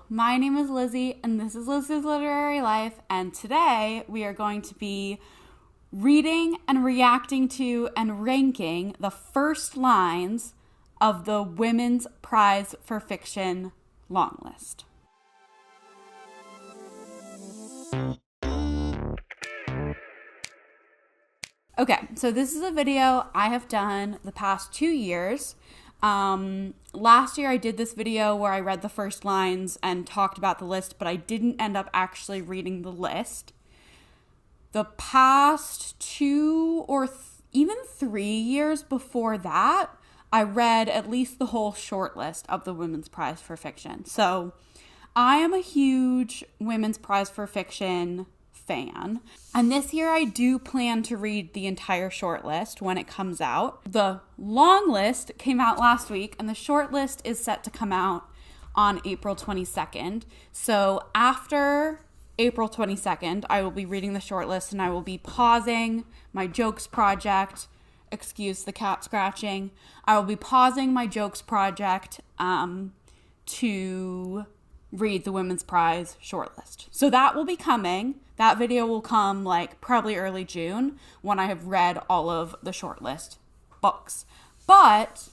my name is Lizzie, and this is Lizzie's Literary Life, and today we are going to be reading and reacting to and ranking the first lines of the Women's Prize for Fiction Longlist. Okay, so this is a video I have done the past 2 years. Last year I did this video where I read the first lines and talked about the list, but I didn't end up actually reading the list. The past 2 or even 3 years before that, I read at least the whole short list of the Women's Prize for Fiction. So I am a huge Women's Prize for Fiction fan. And this year I do plan to read the entire short list when it comes out. The long list came out last week and the short list is set to come out on April 22nd. So after April 22nd, I will be reading the short list and I will be pausing my jokes project. Excuse the cat scratching. I will be pausing my jokes project to read the Women's Prize shortlist. So that will be coming. That video will come probably early June when I have read all of the shortlist books. But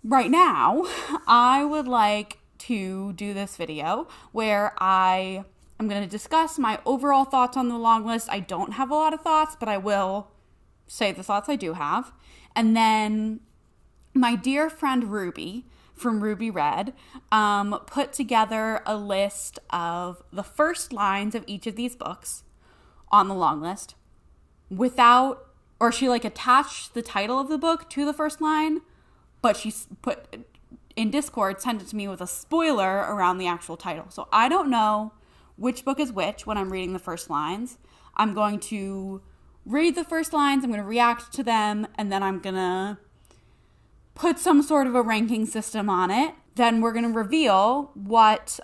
right now, I would like to do this video where I am going to discuss my overall thoughts on the long list. I don't have a lot of thoughts, but I will say the thoughts I do have. And then my dear friend Ruby from Ruby Red put together a list of the first lines of each of these books on the long list she attached the title of the book to the first line, but she put in Discord, sent it to me with a spoiler around the actual title. So I don't know which book is which when I'm reading the first lines. I'm going to read the first lines, I'm going to react to them, and then I'm going to put some sort of a ranking system on it. Then we're going to reveal what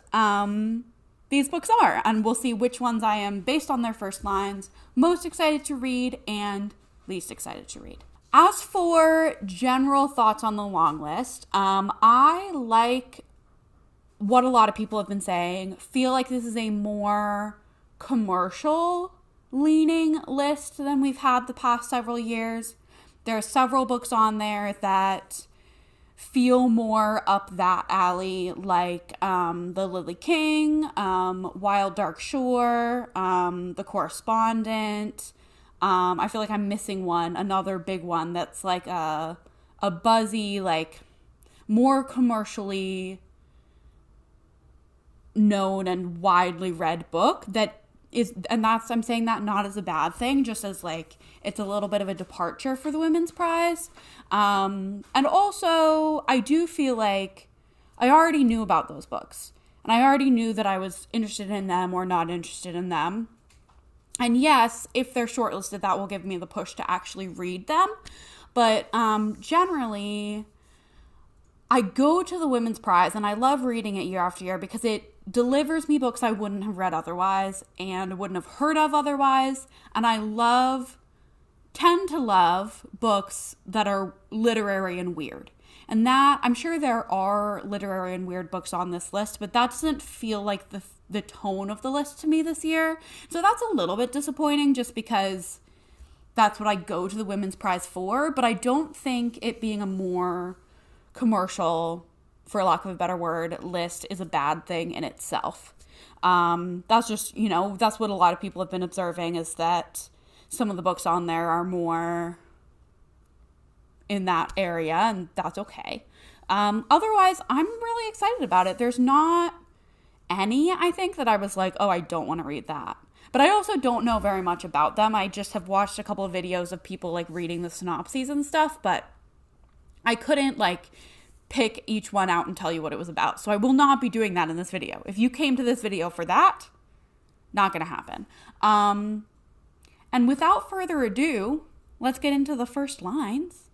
these books are, and we'll see which ones I am, based on their first lines, most excited to read and least excited to read. As for general thoughts on the long list, I like what a lot of people have been saying. Feel like this is a more commercial leaning list than we've had the past several years. There are several books on there that feel more up that alley, like The Lily King, Wild Dark Shore, The Correspondent. I feel like I'm missing one, another big one that's like a buzzy, more commercially known and widely read book I'm saying that not as a bad thing, just as it's a little bit of a departure for the Women's Prize. And also I do feel like I already knew about those books and I already knew that I was interested in them or not interested in them. And yes, if they're shortlisted, that will give me the push to actually read them. But generally, I go to the Women's Prize and I love reading it year after year because it delivers me books I wouldn't have read otherwise and wouldn't have heard of otherwise. And I tend to love books that are literary and weird. And that, I'm sure there are literary and weird books on this list, but that doesn't feel like the tone of the list to me this year. So that's a little bit disappointing just because that's what I go to the Women's Prize for. But I don't think it being a more commercial, for lack of a better word, list is a bad thing in itself. That's just, that's what a lot of people have been observing, is that some of the books on there are more in that area, and that's okay. Otherwise, I'm really excited about it. There's not any, I think, that I was like, oh, I don't want to read that. But I also don't know very much about them. I just have watched a couple of videos of people reading the synopses and stuff, but I couldn't pick each one out and tell you what it was about. So I will not be doing that in this video. If you came to this video for that, not going to happen. And without further ado, let's get into the first lines.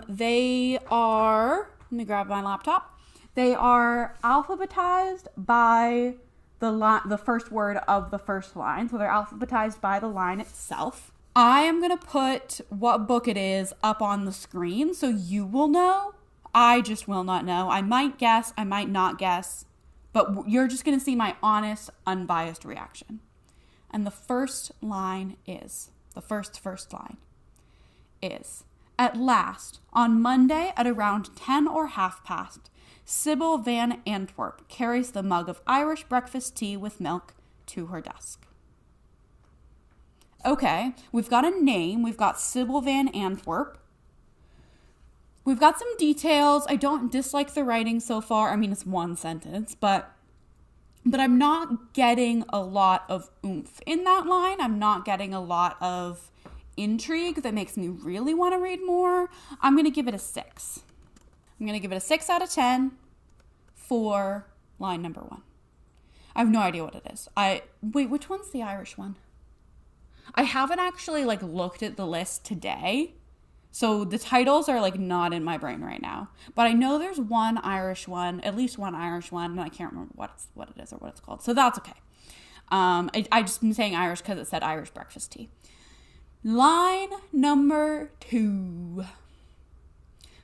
They are, let me grab my laptop. They are alphabetized by the first word of the first line. So they're alphabetized by the line itself. I am going to put what book it is up on the screen so you will know. I just will not know. I might guess, I might not guess. But you're just going to see my honest, unbiased reaction. And the first line is, the first line is, at last, on Monday at around 10 or 30, Sybil Van Antwerp carries the mug of Irish breakfast tea with milk to her desk. Okay, we've got a name. We've got Sybil Van Antwerp. We've got some details. I don't dislike the writing so far. I mean, it's one sentence, but I'm not getting a lot of oomph in that line. I'm not getting a lot of intrigue that makes me really want to read more. I'm going to give it a 6. I'm going to give it a 6 out of 10 for line number 1. I have no idea what it is. Wait, which one's the Irish one? I haven't actually looked at the list today. So the titles are not in my brain right now. But I know there's one Irish one, at least one Irish one, and I can't remember what it is or what it's called. So that's okay. I just been saying Irish because it said Irish breakfast tea. Line number 2.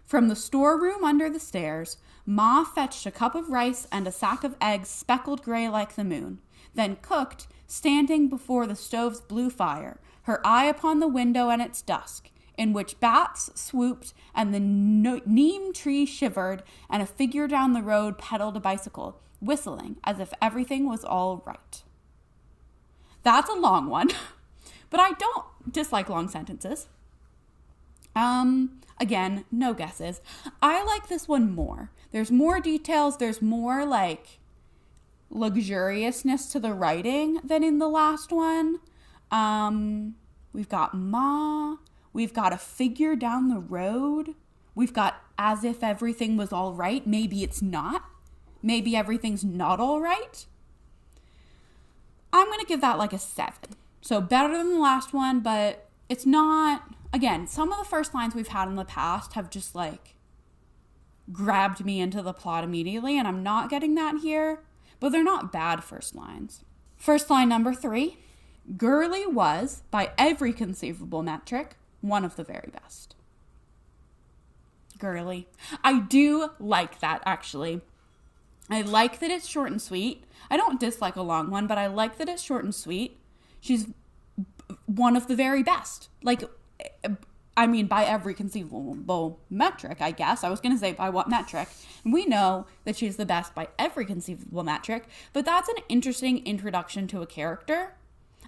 From the storeroom under the stairs, Ma fetched a cup of rice and a sack of eggs speckled gray like the moon, then cooked, standing before the stove's blue fire, her eye upon the window and its dusk, in which bats swooped and the neem tree shivered and a figure down the road pedaled a bicycle, whistling as if everything was all right. That's a long one, but I don't dislike long sentences. Again, no guesses. I like this one more. There's more details. There's more luxuriousness to the writing than in the last one. We've got Ma. We've got a figure down the road. We've got as if everything was all right. Maybe it's not. Maybe everything's not all right. I'm going to give that a 7. So better than the last one, but it's not. Again, some of the first lines we've had in the past have just grabbed me into the plot immediately, and I'm not getting that here, but they're not bad first lines. First line number 3, Gurley was, by every conceivable metric, one of the very best. Gurley. I do like that, actually. I like that it's short and sweet. I don't dislike a long one, but I like that it's short and sweet. She's one of the very best. By every conceivable metric, I guess. I was going to say by what metric. We know that she's the best by every conceivable metric, but that's an interesting introduction to a character,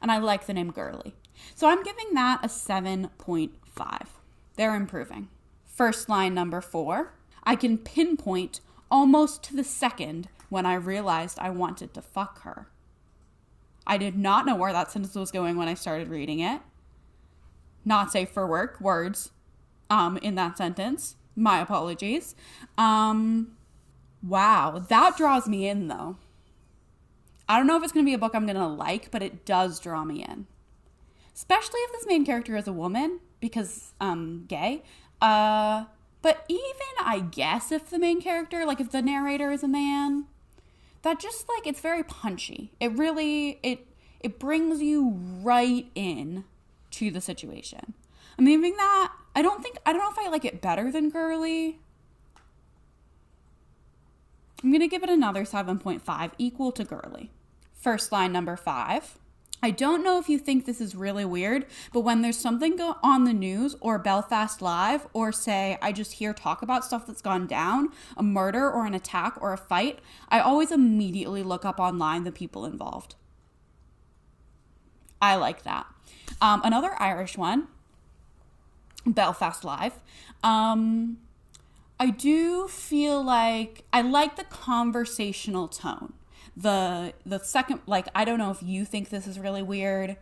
and I like the name Gurley. So I'm giving that a 7.5. They're improving. First line number 4, I can pinpoint almost to the second when I realized I wanted to fuck her. I did not know where that sentence was going when I started reading it. Not safe for work words in that sentence. My apologies. Wow, that draws me in though. I don't know if it's going to be a book I'm going to like, but it does draw me in. Especially if this main character is a woman, because gay. But even I guess if the main character, if the narrator is a man, that just it's very punchy. It really, it brings you right in to the situation. I'm giving that, I don't know if I like it better than Gurley. I'm going to give it another 7.5, equal to Gurley. First line number 5. I don't know if you think this is really weird, but when there's something on the news or Belfast Live, or say I just hear talk about stuff that's gone down, a murder or an attack or a fight, I always immediately look up online the people involved. I like that. Another Irish one, Belfast Live. I do feel like I like the conversational tone. The second, I don't know if you think this is really weird.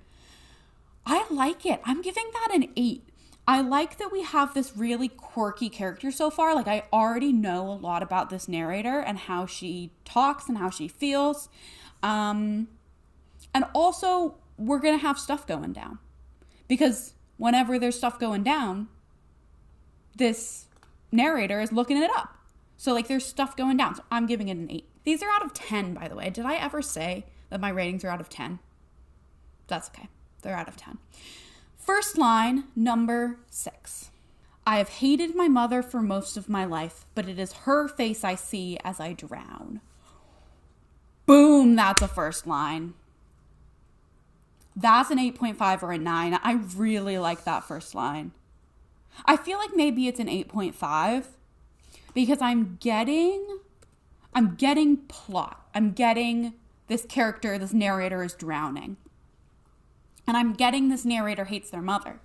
I like it. I'm giving that an 8. I like that we have this really quirky character so far. I already know a lot about this narrator and how she talks and how she feels. And also, we're going to have stuff going down. Because whenever there's stuff going down, this narrator is looking it up. So there's stuff going down. So I'm giving it an 8. These are out of 10, by the way. Did I ever say that my ratings are out of 10? That's okay. They're out of 10. First line, number 6. I have hated my mother for most of my life, but it is her face I see as I drown. Boom, that's a first line. That's an 8.5 or a 9. I really like that first line. I feel like maybe it's an 8.5 because I'm getting plot. I'm getting this character, this narrator is drowning. And I'm getting this narrator hates their mother.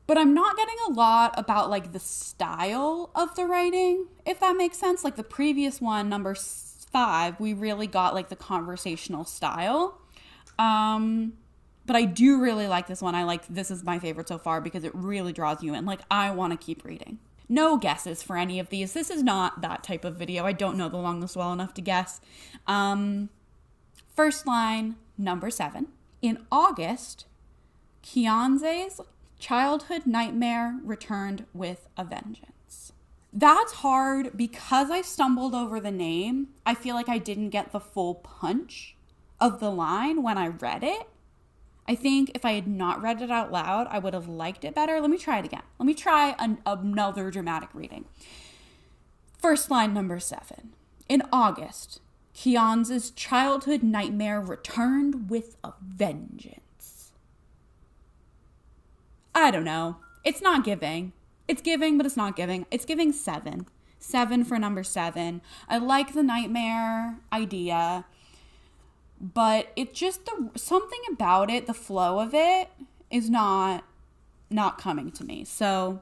But I'm not getting a lot about like the style of the writing, if that makes sense. Like the previous one, number 5, we really got like the conversational style. But I do really like this one. This is my favorite so far because it really draws you in. Like, I want to keep reading. No guesses for any of these. This is not that type of video. I don't know the Longlist well enough to guess. First line, number 7. In August, Kianze's childhood nightmare returned with a vengeance. That's hard because I stumbled over the name. I feel like I didn't get the full punch of the line when I read it. I think if I had not read it out loud, I would have liked it better. Let me try it again. Let me try another dramatic reading. First line, number 7. In August, Kianze's childhood nightmare returned with a vengeance. I don't know. It's not giving. It's giving, but it's not giving. It's giving 7. 7 for number 7. I like the nightmare idea. But it just, something about it, the flow of it is not coming to me. So,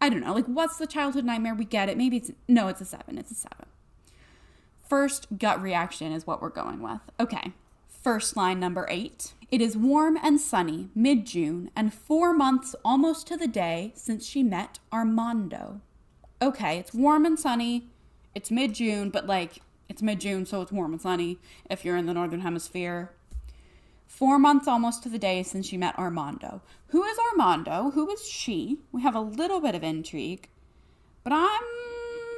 I don't know. Like, what's the childhood nightmare? We get it. Maybe it's a 7. It's a 7. First gut reaction is what we're going with. Okay. First line, number 8. It is warm and sunny, mid-June, and 4 months almost to the day since she met Armando. Okay, it's warm and sunny. It's mid-June, but like, it's mid-June, so it's warm and sunny if you're in the Northern Hemisphere. 4 months almost to the day since she met Armando. Who is Armando? Who is she? We have a little bit of intrigue. But I'm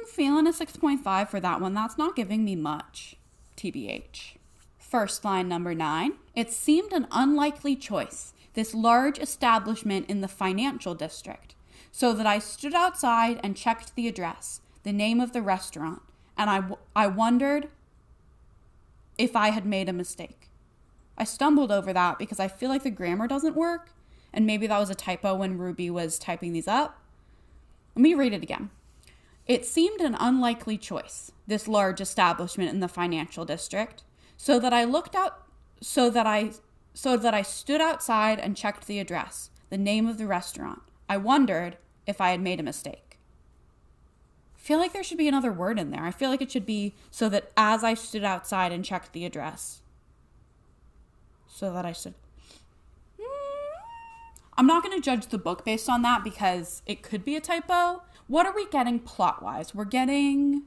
feeling a 6.5 for that one. That's not giving me much. TBH. First line, number 9. It seemed an unlikely choice, this large establishment in the financial district, so that I stood outside and checked the address, the name of the restaurant, and I wondered if I had made a mistake. I stumbled over that because I feel like the grammar doesn't work, and maybe that was a typo when Ruby was typing these up. Let me read it again. It seemed an unlikely choice, this large establishment in the financial district, so that I stood outside and checked the address, the name of the restaurant. I wondered if I had made a mistake. I feel like there should be another word in there. I feel like it should be so that as I stood outside and checked the address. So that I stood. I'm not going to judge the book based on that because it could be a typo. What are we getting plot-wise? We're getting,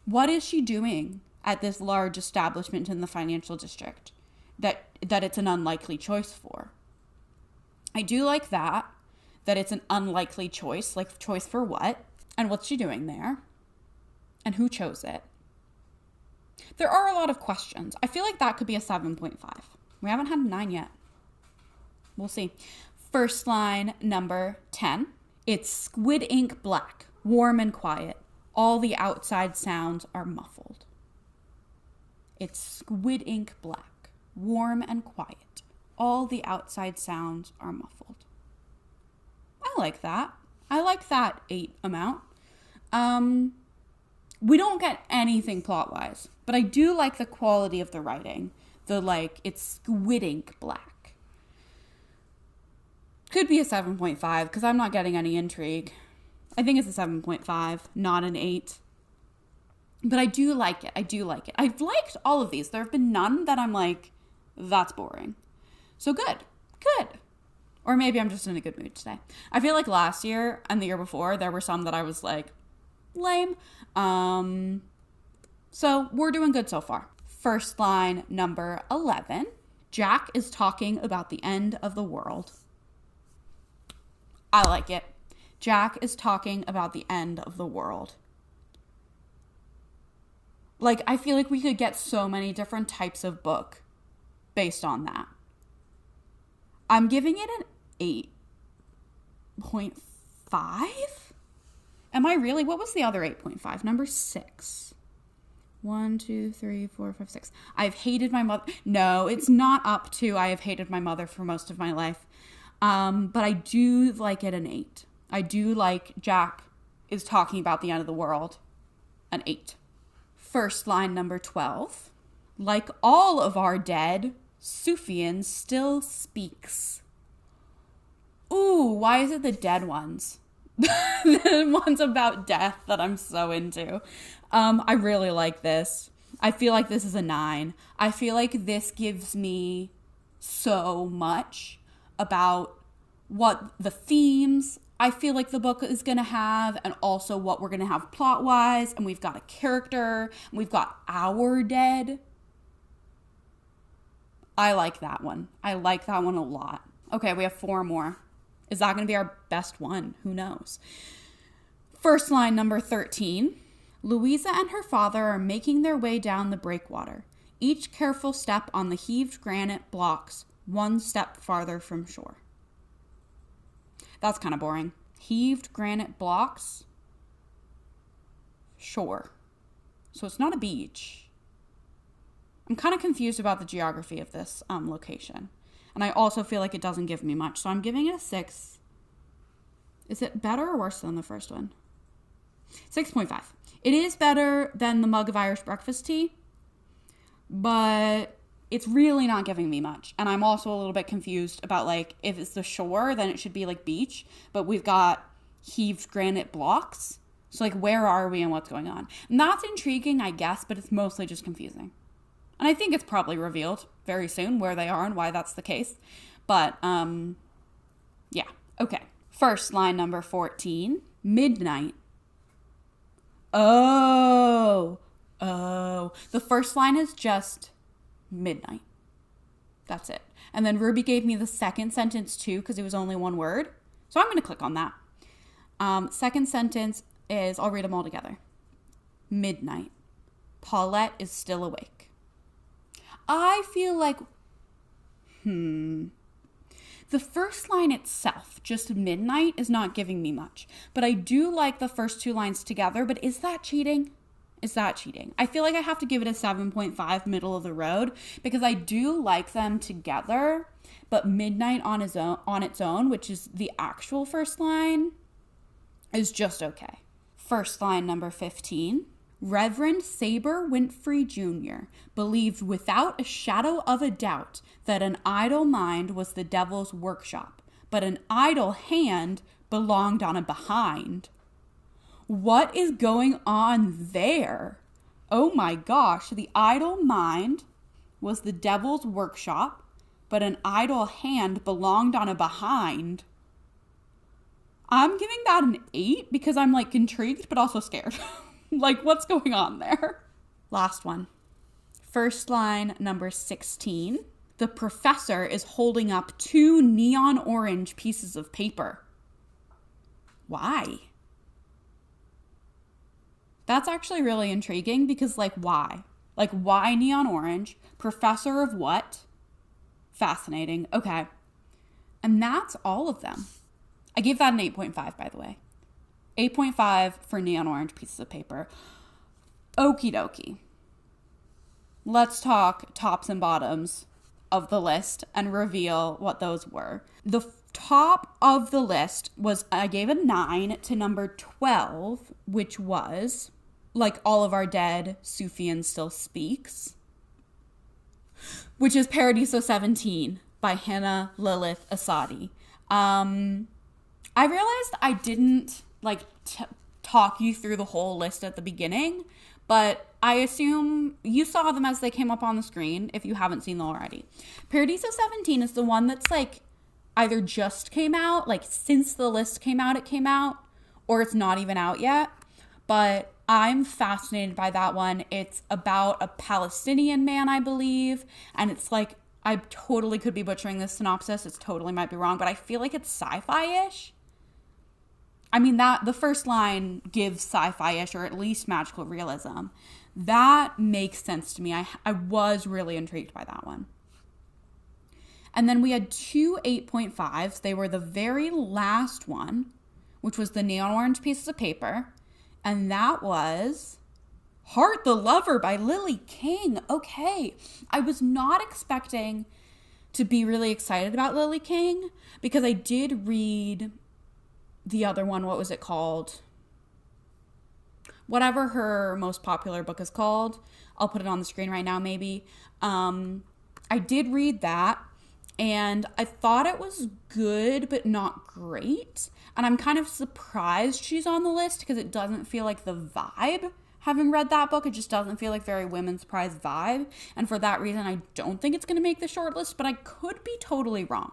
what is she doing at this large establishment in the financial district that it's an unlikely choice for? I do like that it's an unlikely choice. Like, choice for what? And what's she doing there? And who chose it? There are a lot of questions. I feel like that could be a 7.5. We haven't had a 9 yet. We'll see. First line, number 10. It's squid ink black, warm and quiet. All the outside sounds are muffled. It's squid ink black, warm and quiet. All the outside sounds are muffled. I like that. I like that 8 amount. We don't get anything plot-wise, but I do like the quality of the writing. It's squid ink black. Could be a 7.5 because I'm not getting any intrigue. I think it's a 7.5, not an 8. But I do like it. I've liked all of these. There have been none that I'm like, that's boring. So good. Or maybe I'm just in a good mood today. I feel like last year and the year before, there were some that I was like, lame. So we're doing good so far. First line, number 11. Jack is talking about the end of the world. I like it. Jack is talking about the end of the world. Like, I feel like we could get so many different types of book based on that. I'm giving it an 8.5. Am I really? What was the other 8.5? Number 6. 1, 2, 3, 4, 5, 6. I've hated my mother. No, it's not up to I have hated my mother for most of my life. But I do like it an 8. I do like Jack is talking about the end of the world. An 8. First line number 12. Like all of our dead, Sufyan still speaks. Ooh, why is it the dead ones? The ones about death that I'm so into. I really like this. I feel like this is a 9. I feel like this gives me so much about what the themes I feel like the book is going to have, and also what we're going to have plot-wise, and we've got a character, and we've got our dead. I like that one. I like that one a lot. Okay, we have 4 more. Is that going to be our best one? Who knows? First line number 13. Louisa and her father are making their way down the breakwater, each careful step on the heaved granite blocks, one step farther from shore. That's kind of boring. Heaved granite blocks, shore. So it's not a beach. I'm kind of confused about the geography of this location. And I also feel like it doesn't give me much. So I'm giving it a 6. Is it better or worse than the first one? 6.5. It is better than the mug of Irish breakfast tea, but it's really not giving me much. And I'm also a little bit confused about, like, if it's the shore, then it should be like beach, but we've got heaved granite blocks. So, like, where are we and what's going on? And that's intriguing, I guess, but it's mostly just confusing. And I think it's probably revealed very soon where they are and why that's the case. But, yeah. Okay. First line number 14. Midnight. Oh. The first line is just midnight. That's it. And then Ruby gave me the second sentence too, because it was only one word. So I'm going to click on that. Second sentence is, I'll read them all together. Midnight. Paulette is still awake. I feel like, the first line itself, just midnight, is not giving me much. But I do like the first 2 lines together. But is that cheating? Is that cheating? I feel like I have to give it a 7.5, middle of the road, because I do like them together. But midnight on its own, which is the actual first line, is just okay. First line number 15. Reverend Saber Winfrey Jr. believed without a shadow of a doubt that an idle mind was the devil's workshop, but an idle hand belonged on a behind. What is going on there? Oh my gosh, the idle mind was the devil's workshop, but an idle hand belonged on a behind. I'm giving that an 8 because I'm, like, intrigued but also scared. Like, what's going on there? Last one. First line number 16. The professor is holding up 2 neon orange pieces of paper. Why? That's actually really intriguing because, like, why? Like, why neon orange? Professor of what? Fascinating. Okay. And that's all of them. I gave that an 8.5, by the way. 8.5 for neon orange pieces of paper. Okie dokie. Let's talk tops and bottoms of the list and reveal what those were. The top of the list was, I gave a 9 to number 12, which was Like All of Our Dead, Sufyan Still Speaks, which is Paradiso 17 by Hannah Lilith Asadi. I realized I didn't talk you through the whole list at the beginning, but I assume you saw them as they came up on the screen if you haven't seen them already. Paradiso 17 is the one that's either just came out, since the list came out, it came out, or it's not even out yet. But I'm fascinated by that one. It's about a Palestinian man, I believe, and it's I totally could be butchering this synopsis. It totally might be wrong, but I feel like it's sci-fi-ish. I mean, the first line gives sci-fi-ish, or at least magical realism. That makes sense to me. I was really intrigued by that one. And then we had 2 8.5s. They were the very last one, which was the neon orange pieces of paper. And that was Heart the Lover by Lily King. Okay. I was not expecting to be really excited about Lily King because I did read the other one. What was it called? Whatever her most popular book is called. I'll put it on the screen right now, maybe. I did read that, and I thought it was good, but not great. And I'm kind of surprised she's on the list because it doesn't feel like the vibe. Having read that book, it just doesn't feel like very women's prize vibe. And for that reason, I don't think it's going to make the short list, but I could be totally wrong.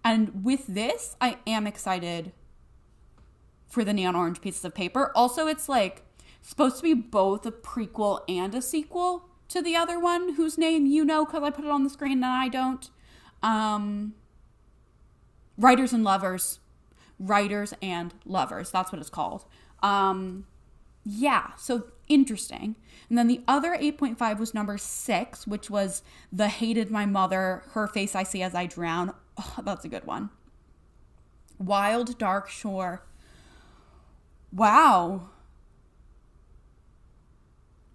And with this, I am excited for the Neon Orange Pieces of Paper. Also, it's like supposed to be both a prequel and a sequel to the other one, whose name you know because I put it on the screen and I don't. Writers and Lovers. Writers and Lovers. That's what it's called. Yeah, so interesting. And then the other 8.5 was number 6, which was The Hated My Mother, Her Face I See As I Drown. Oh, that's a good one. Wild Dark Shore. Wow.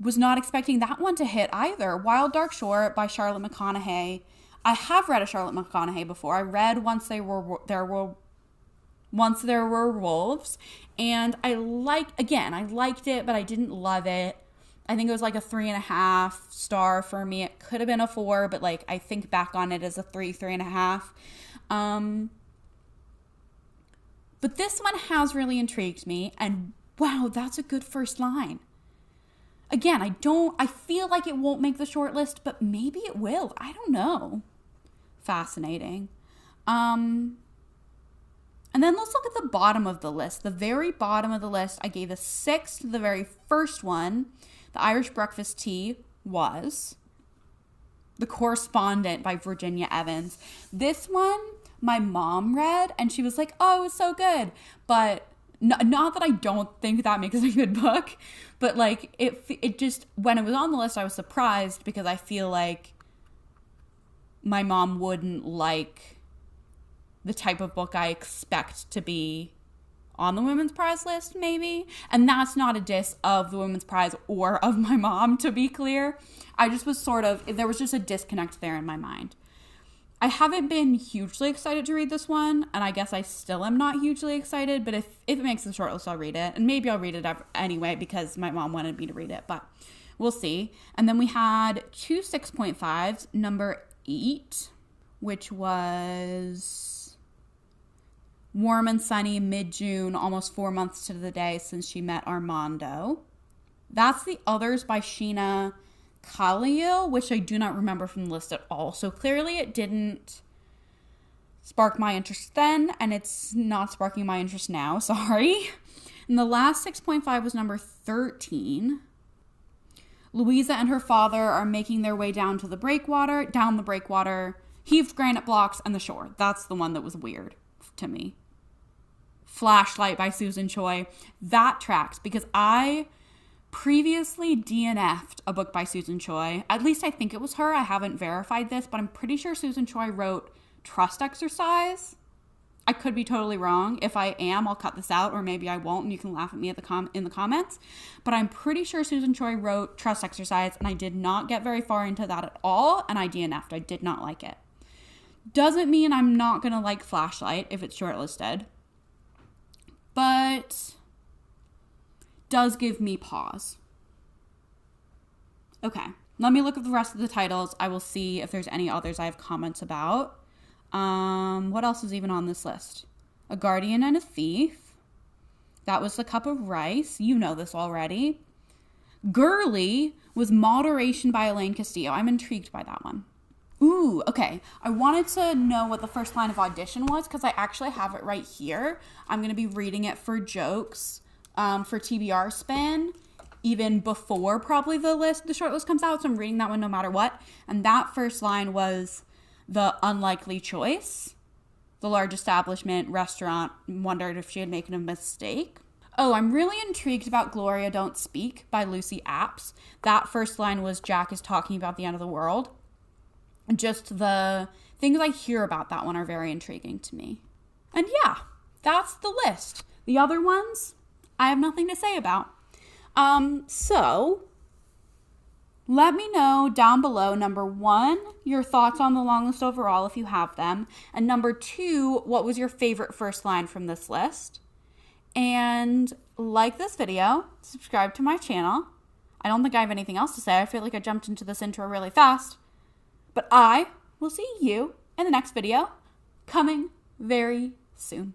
Was not expecting that one to hit either. Wild Dark Shore by Charlotte McConaughey. I have read a Charlotte McConaughey before. I read Once There Were Wolves, and I liked it, but I didn't love it. I think it was like a 3.5 star for me. It could have been a 4, but like I think back on it as a 3.5. But this one has really intrigued me, and wow, that's a good first line. Again, I feel like it won't make the short list, but maybe it will. I don't know. Fascinating. And then let's look at the bottom of the list. The very bottom of the list, I gave a 6 to the very first one. The Irish Breakfast Tea was The Correspondent by Virginia Evans. This one, my mom read, and she was like, oh, it's so good. But not that I don't think that makes it a good book, but like it just, when it was on the list, I was surprised because I feel like my mom wouldn't like the type of book I expect to be on the Women's Prize list, maybe. And that's not a diss of the Women's Prize or of my mom, to be clear. I just was there was just a disconnect there in my mind. I haven't been hugely excited to read this one, and I guess I still am not hugely excited, but if it makes the shortlist, I'll read it. And maybe I'll read it anyway because my mom wanted me to read it, but we'll see. And then we had 2 6.5s, number 8, which was Warm and Sunny, mid-June, almost 4 months to the day since she met Armando. That's The Others by Sheena Khalil, which I do not remember from the list at all. So clearly it didn't spark my interest then, and it's not sparking my interest now. Sorry. And the last 6.5 was number 13. Louisa and her father are making their way down the breakwater, heaved granite blocks, and the shore. That's the one that was weird to me. Flashlight by Susan Choi. That tracks because I previously DNF'd a book by Susan Choi. At least I think it was her. I haven't verified this, but I'm pretty sure Susan Choi wrote Trust Exercise. I could be totally wrong. If I am, I'll cut this out, or maybe I won't, and you can laugh at me in the comments. But I'm pretty sure Susan Choi wrote Trust Exercise, and I did not get very far into that at all, and I DNF'd. I did not like it. Doesn't mean I'm not going to like Flashlight if it's shortlisted, but does give me pause. Okay, let me look at the rest of the titles. I will see if there's any others I have comments about. What else is even on this list? A Guardian and a Thief. That was The Cup of Rice. You know this already. Girly was Moderation by Elaine Castillo. I'm intrigued by that one. Ooh, okay. I wanted to know what the first line of audition was because I actually have it right here. I'm going to be reading it for jokes for TBR spin even before probably the short list comes out. So I'm reading that one no matter what. And that first line was The Unlikely Choice. The large establishment restaurant wondered if she had made a mistake. Oh, I'm really intrigued about Gloria Don't Speak by Lucy Apps. That first line was Jack is talking about the end of the world. Just the things I hear about that one are very intriguing to me. And yeah, that's the list. The other ones, I have nothing to say about. So let me know down below, number 1, your thoughts on the long list overall, if you have them. And number 2, what was your favorite first line from this list? And like this video, subscribe to my channel. I don't think I have anything else to say. I feel like I jumped into this intro really fast. But I will see you in the next video, coming very soon.